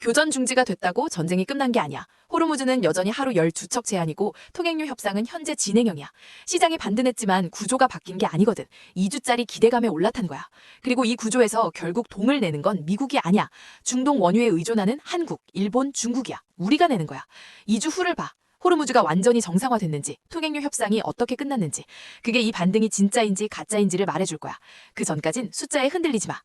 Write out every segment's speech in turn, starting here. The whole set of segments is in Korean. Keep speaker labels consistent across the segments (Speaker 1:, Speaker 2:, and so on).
Speaker 1: 교전 중지가 됐다고 전쟁이 끝난 게 아니야. 호르무즈는 여전히 하루 12척 제한이고 통행료 협상은 현재 진행형이야. 시장이 반등했지만 구조가 바뀐 게 아니거든. 2주짜리 기대감에 올라탄 거야. 그리고 이 구조에서 결국 동을 내는 건 미국이 아니야. 중동 원유에 의존하는 한국, 일본, 중국이야. 우리가 내는 거야. 2주 후를 봐. 호르무즈가 완전히 정상화됐는지, 통행료 협상이 어떻게 끝났는지, 그게 이 반등이 진짜인지 가짜인지를 말해줄 거야. 그 전까진 숫자에 흔들리지 마.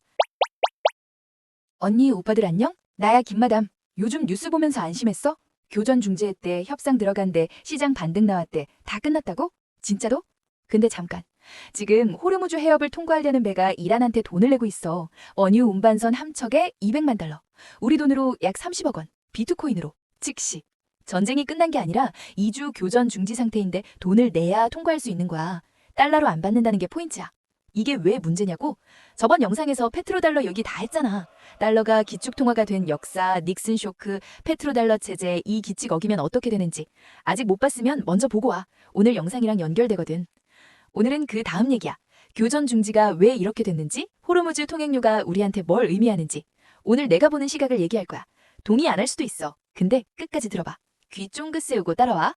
Speaker 2: 언니, 오빠들 안녕? 나야 김마담. 요즘 뉴스 보면서 안심했어? 교전 중지했대, 협상 들어간대, 시장 반등 나왔대. 다 끝났다고? 진짜로? 근데 잠깐. 지금 호르무즈 해협을 통과하려는 배가 이란한테 돈을 내고 있어. 원유 운반선 함척에 200만 달러. 우리 돈으로 약 30억 원. 비트코인으로. 즉시. 전쟁이 끝난 게 아니라 2주 교전 중지 상태인데 돈을 내야 통과할 수 있는 거야. 달러로 안 받는다는 게 포인트야. 이게 왜 문제냐고? 저번 영상에서 페트로달러 얘기 다 했잖아. 달러가 기축통화가 된 역사, 닉슨 쇼크, 페트로달러 체제, 이 기칙 어기면 어떻게 되는지. 아직 못 봤으면 먼저 보고 와. 오늘 영상이랑 연결되거든. 오늘은 그 다음 얘기야. 교전 중지가 왜 이렇게 됐는지, 호르무즈 통행료가 우리한테 뭘 의미하는지. 오늘 내가 보는 시각을 얘기할 거야. 동의 안 할 수도 있어. 근데 끝까지 들어봐. 귀 쫑긋 세우고 따라와.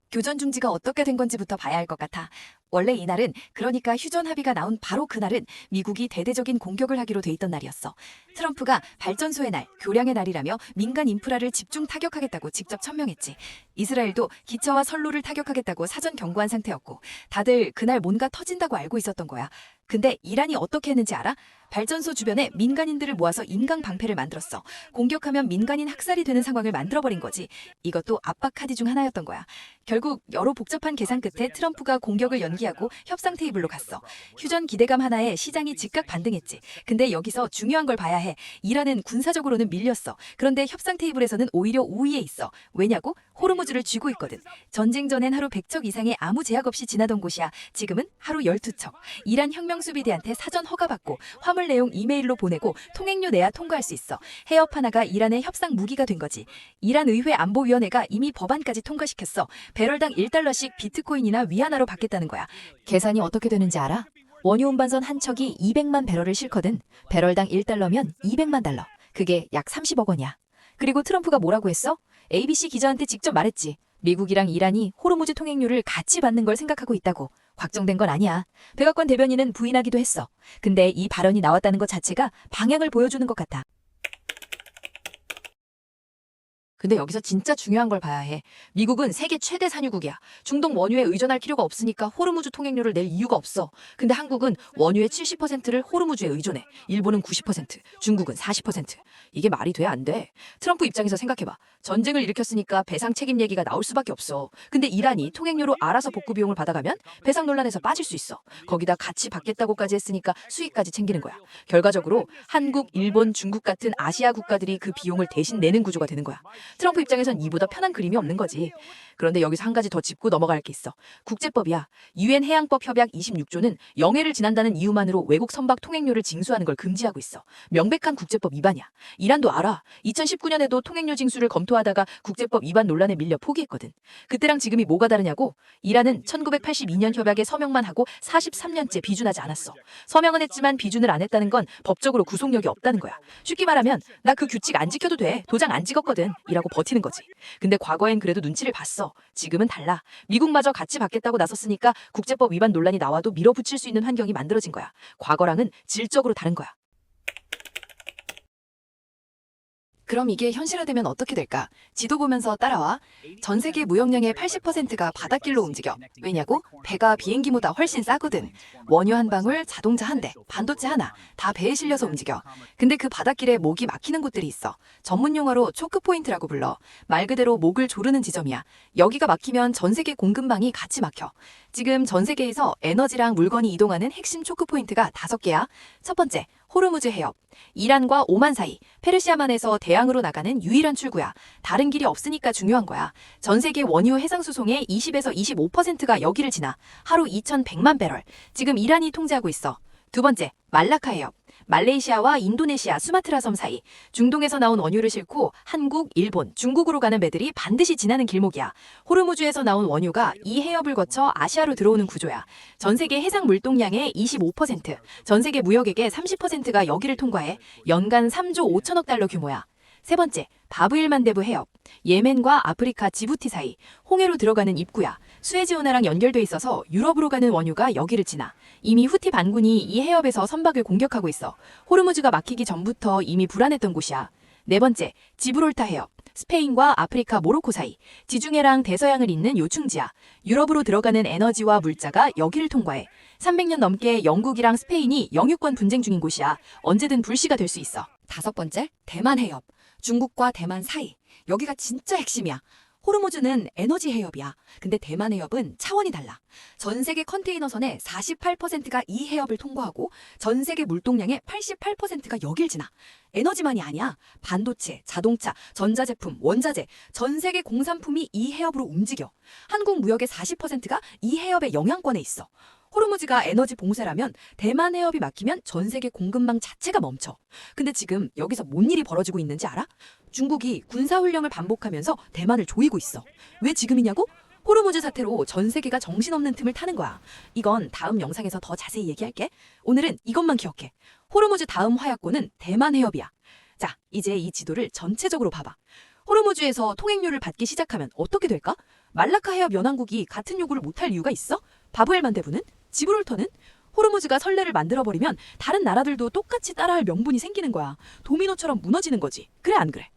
Speaker 2: 교전 중지가 어떻게 된 건지부터 봐야 할 것 같아. 원래 이날은, 그러니까 휴전 합의가 나온 바로 그날은 미국이 대대적인 공격을 하기로 돼 있던 날이었어. 트럼프가 발전소의 날, 교량의 날이라며 민간 인프라를 집중 타격하겠다고 직접 천명했지. 이스라엘도 기차와 선로를 타격하겠다고 사전 경고한 상태였고 다들 그날 뭔가 터진다고 알고 있었던 거야. 근데 이란이 어떻게 했는지 알아? 발전소 주변에 민간인들을 모아서 임강 방패를 만들었어. 공격하면 민간인 학살이 되는 상황을 만들어버린 거지. 이것도 압박 카드 중 하나였던 거야. 결국 여러 복잡한 계산 끝에 트럼프가 공격을 연기하고 협상 테이블로 갔어. 휴전 기대감 하나에 시장이 즉각 반등했지. 근데 여기서 중요한 걸 봐야 해. 이란은 군사적으로는 밀렸어. 그런데 협상 테이블에서는 오히려 우위에 있어. 왜냐고? 호르무즈를 쥐고 있거든. 전쟁 전엔 하루 100척 이상의 아무 제약 없이 지나던 곳이야. 지금은 하루 12척. 이란 혁명수비대한테 사전 허가받고 화물 내용 이메일로 보내고 통행료 내야 통과할 수 있어. 해협 하나가 이란의 협상 무기가 된 거지. 이란 의회 안보위원회가 이미 법안까지 통과시켰어. 배럴당 1달러씩 비트코인이나 위안화로 받겠다는 거야. 계산이 어떻게 되는지 알아? 원유 운반선 한 척이 200만 배럴을 싣거든. 배럴당 1달러면 200만 달러. 그게 약 30억 원이야. 그리고 트럼프가 뭐라고 했어? ABC 기자한테 직접 말했지. 미국이랑 이란이 호르무즈 통행료를 같이 받는 걸 생각하고 있다고. 확정된 건 아니야. 백악관 대변인은 부인하기도 했어. 근데 이 발언이 나왔다는 것 자체가 방향을 보여주는 것 같아. 근데 여기서 진짜 중요한 걸 봐야 해. 미국은 세계 최대 산유국이야. 중동 원유에 의존할 필요가 없으니까 호르무즈 통행료를 낼 이유가 없어. 근데 한국은 원유의 70%를 호르무즈에 의존해. 일본은 90%, 중국은 40%. 이게 말이 돼, 안 돼? 트럼프 입장에서 생각해봐. 전쟁을 일으켰으니까 배상 책임 얘기가 나올 수밖에 없어. 근데 이란이 통행료로 알아서 복구 비용을 받아가면 배상 논란에서 빠질 수 있어. 거기다 같이 받겠다고까지 했으니까 수익까지 챙기는 거야. 결과적으로 한국, 일본, 중국 같은 아시아 국가들이 그 비용을 대신 내는 구조가 되는 거야. 트럼프 입장에선 이보다 편한 그림이 없는 거지. 그런데 여기서 한 가지 더 짚고 넘어갈 게 있어. 국제법이야. 유엔 해양법 협약 26조는 영해를 지난다는 이유만으로 외국 선박 통행료를 징수하는 걸 금지하고 있어. 명백한 국제법 위반이야. 이란도 알아. 2019년에도 통행료 징수를 검토하다가 국제법 위반 논란에 밀려 포기했거든. 그때랑 지금이 뭐가 다르냐고? 이란은 1982년 협약에 서명만 하고 43년째 비준하지 않았어. 서명은 했지만 비준을 안 했다는 건 법적으로 구속력이 없다는 거야. 쉽게 말하면 나 그 규칙 안 지켜도 돼. 도장 안 찍었거든. 이라고 버티는 거지. 근데 과거엔 그래도 눈치를 봤어. 지금은 달라. 미국마저 같이 받겠다고 나섰으니까 국제법 위반 논란이 나와도 밀어붙일 수 있는 환경이 만들어진 거야. 과거랑은 질적으로 다른 거야. 그럼 이게 현실화되면 어떻게 될까? 지도 보면서 따라와. 전 세계 무역량의 80%가 바닷길로 움직여. 왜냐고? 배가 비행기보다 훨씬 싸거든. 원유 한 방울, 자동차 한 대, 반도체 하나, 다 배에 실려서 움직여. 근데 그 바닷길에 목이 막히는 곳들이 있어. 전문 용어로 초크포인트라고 불러. 말 그대로 목을 조르는 지점이야. 여기가 막히면 전 세계 공급망이 같이 막혀. 지금 전 세계에서 에너지랑 물건이 이동하는 핵심 초크포인트가 5개야. 첫 번째, 호르무즈 해협. 이란과 오만 사이, 페르시아만에서 대양으로 나가는 유일한 출구야. 다른 길이 없으니까 중요한 거야. 전 세계 원유 해상 수송의 20에서 25%가 여기를 지나. 하루 2,100만 배럴. 지금 이란이 통제하고 있어. 두 번째, 말라카 해협.
Speaker 1: 말레이시아와 인도네시아 수마트라 섬 사이, 중동에서 나온 원유를 싣고 한국, 일본, 중국으로 가는 배들이 반드시 지나는 길목이야. 호르무즈에서 나온 원유가 이 해협을 거쳐 아시아로 들어오는 구조야. 전 세계 해상 물동량의 25%, 전 세계 무역액의 30%가 여기를 통과해 연간 3조 5천억 달러 규모야. 세 번째, 바브일만데브 해협. 예멘과 아프리카 지부티 사이, 홍해로 들어가는 입구야. 수에즈 운하랑 연결돼 있어서 유럽으로 가는 원유가 여기를 지나. 이미 후티 반군이 이 해협에서 선박을 공격하고 있어. 호르무즈가 막히기 전부터 이미 불안했던 곳이야. 네 번째, 지브롤타 해협. 스페인과 아프리카 모로코 사이, 지중해랑 대서양을 잇는 요충지야. 유럽으로 들어가는 에너지와 물자가 여기를 통과해. 300년 넘게 영국이랑 스페인이 영유권 분쟁 중인 곳이야. 언제든 불씨가 될 수 있어.
Speaker 2: 다섯 번째, 대만 해협. 중국과 대만 사이. 여기가 진짜 핵심이야. 호르무즈는 에너지 해협이야. 근데 대만 해협은 차원이 달라. 전 세계 컨테이너선의 48%가 이 해협을 통과하고 전 세계 물동량의 88%가 여길 지나. 에너지만이 아니야. 반도체, 자동차, 전자제품, 원자재, 전 세계 공산품이 이 해협으로 움직여. 한국 무역의 40%가 이 해협의 영향권에 있어. 호르무즈가 에너지 봉쇄라면 대만 해협이 막히면 전 세계 공급망 자체가 멈춰. 근데 지금 여기서 뭔 일이 벌어지고 있는지 알아? 중국이 군사훈련을 반복하면서 대만을 조이고 있어. 왜 지금이냐고? 호르무즈 사태로 전 세계가 정신없는 틈을 타는 거야. 이건 다음 영상에서 더 자세히 얘기할게. 오늘은 이것만 기억해. 호르무즈 다음 화약고는 대만 해협이야. 자, 이제 이 지도를 전체적으로 봐봐. 호르무즈에서 통행료를 받기 시작하면 어떻게 될까? 말라카 해협 연안국이 같은 요구를 못할 이유가 있어? 바브엘만데브는? 지브롤터는? 호르무즈가 선례를 만들어버리면 다른 나라들도 똑같이 따라할 명분이 생기는 거야. 도미노처럼 무너지는 거지. 그래 안 그래?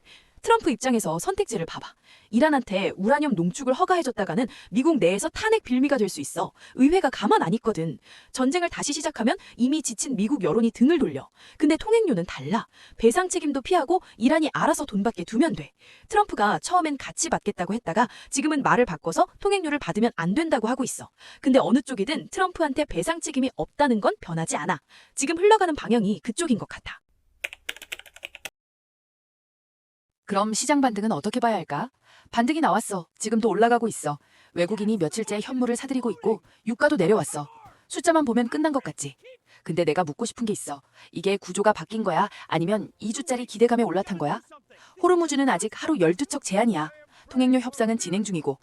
Speaker 2: 트럼프 입장에서 선택지를 봐봐. 이란한테 우라늄 농축을 허가해줬다가는 미국 내에서 탄핵 빌미가 될 수 있어. 의회가 가만 안 있거든. 전쟁을 다시 시작하면 이미 지친 미국 여론이 등을 돌려. 근데 통행료는 달라. 배상 책임도 피하고 이란이 알아서 돈 받게 두면 돼. 트럼프가 처음엔 같이 받겠다고 했다가 지금은 말을 바꿔서 통행료를 받으면 안 된다고 하고 있어. 근데 어느 쪽이든 트럼프한테 배상 책임이 없다는 건 변하지 않아. 지금 흘러가는 방향이 그쪽인 것 같아. 그럼 시장 반등은 어떻게 봐야 할까? 반등이 나왔어. 지금도 올라가고 있어. 외국인이 며칠째 현물을 사들이고 있고 유가도 내려왔어. 숫자만 보면 끝난 것 같지? 근데 내가 묻고 싶은 게 있어. 이게 구조가 바뀐 거야? 아니면 2주짜리 기대감에 올라탄 거야? 호르무즈는 아직 하루 12척 제한이야. 통행료 협상은 진행 중이고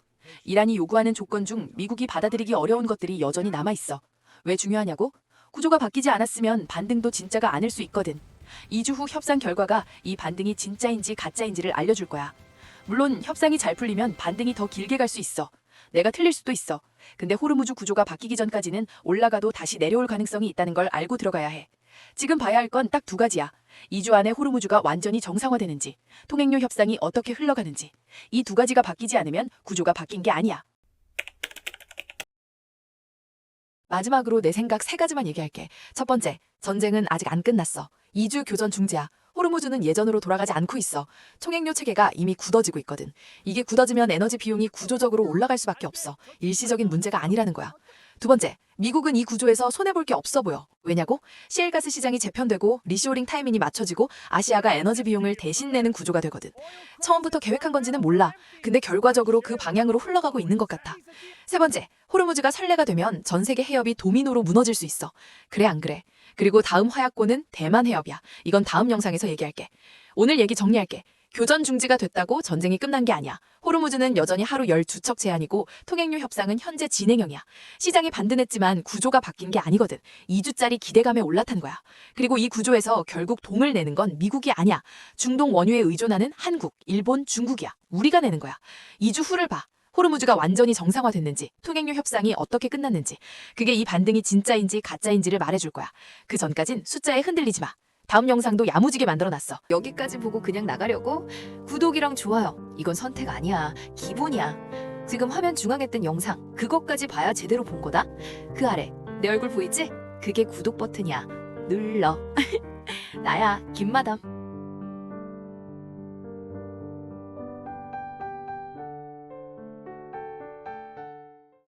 Speaker 2: 이란이 요구하는 조건 중 미국이 받아들이기 어려운 것들이 여전히 남아있어. 왜 중요하냐고? 구조가 바뀌지 않았으면 반등도 진짜가 아닐 수 있거든. 2주 후 협상 결과가 이 반등이 진짜인지 가짜인지를 알려줄 거야. 물론 협상이 잘 풀리면 반등이 더 길게 갈 수 있어. 내가 틀릴 수도 있어. 근데 호르무즈 구조가 바뀌기 전까지는 올라가도 다시 내려올 가능성이 있다는 걸 알고 들어가야 해. 지금 봐야 할 건 딱 두 가지야. 2주 안에 호르무즈가 완전히 정상화되는지, 통행료 협상이 어떻게 흘러가는지. 이 두 가지가 바뀌지 않으면 구조가 바뀐 게 아니야. 마지막으로 내 생각 세 가지만 얘기할게. 첫 번째, 전쟁은 아직 안 끝났어. 2주 교전 중지야. 호르무즈는 예전으로 돌아가지 않고 있어. 통행료 체계가 이미 굳어지고 있거든. 이게 굳어지면 에너지 비용이 구조적으로 올라갈 수밖에 없어. 일시적인 문제가 아니라는 거야. 두 번째, 미국은 이 구조에서 손해볼 게 없어 보여. 왜냐고? 시엘가스 시장이 재편되고 리쇼링 타이밍이 맞춰지고 아시아가 에너지 비용을 대신 내는 구조가 되거든. 처음부터 계획한 건지는 몰라. 근데 결과적으로 그 방향으로 흘러가고 있는 것 같아. 세 번째, 호르무즈가 선례가 되면 전 세계 해협이 도미노로 무너질 수 있어. 그래 안 그래? 그리고 다음 화약고는 대만 해협이야. 이건 다음 영상에서 얘기할게. 오늘 얘기 정리할게. 교전 중지가 됐다고 전쟁이 끝난 게 아니야. 호르무즈는 여전히 하루 12척 제한이고 통행료 협상은 현재 진행형이야. 시장이 반등했지만 구조가 바뀐 게 아니거든. 2주짜리 기대감에 올라탄 거야. 그리고 이 구조에서 결국 동을 내는 건 미국이 아니야. 중동 원유에 의존하는 한국, 일본, 중국이야. 우리가 내는 거야. 2주 후를 봐. 호르무즈가 완전히 정상화됐는지, 통행료 협상이 어떻게 끝났는지, 그게 이 반등이 진짜인지 가짜인지를 말해줄 거야. 그 전까진 숫자에 흔들리지 마. 다음 영상도 야무지게 만들어놨어. 여기까지 보고 그냥 나가려고? 구독이랑 좋아요. 이건 선택 아니야. 기본이야. 지금 화면 중앙에 뜬 영상, 그것까지 봐야 제대로 본 거다. 그 아래 내 얼굴 보이지? 그게 구독 버튼이야. 눌러. 나야, 김마담.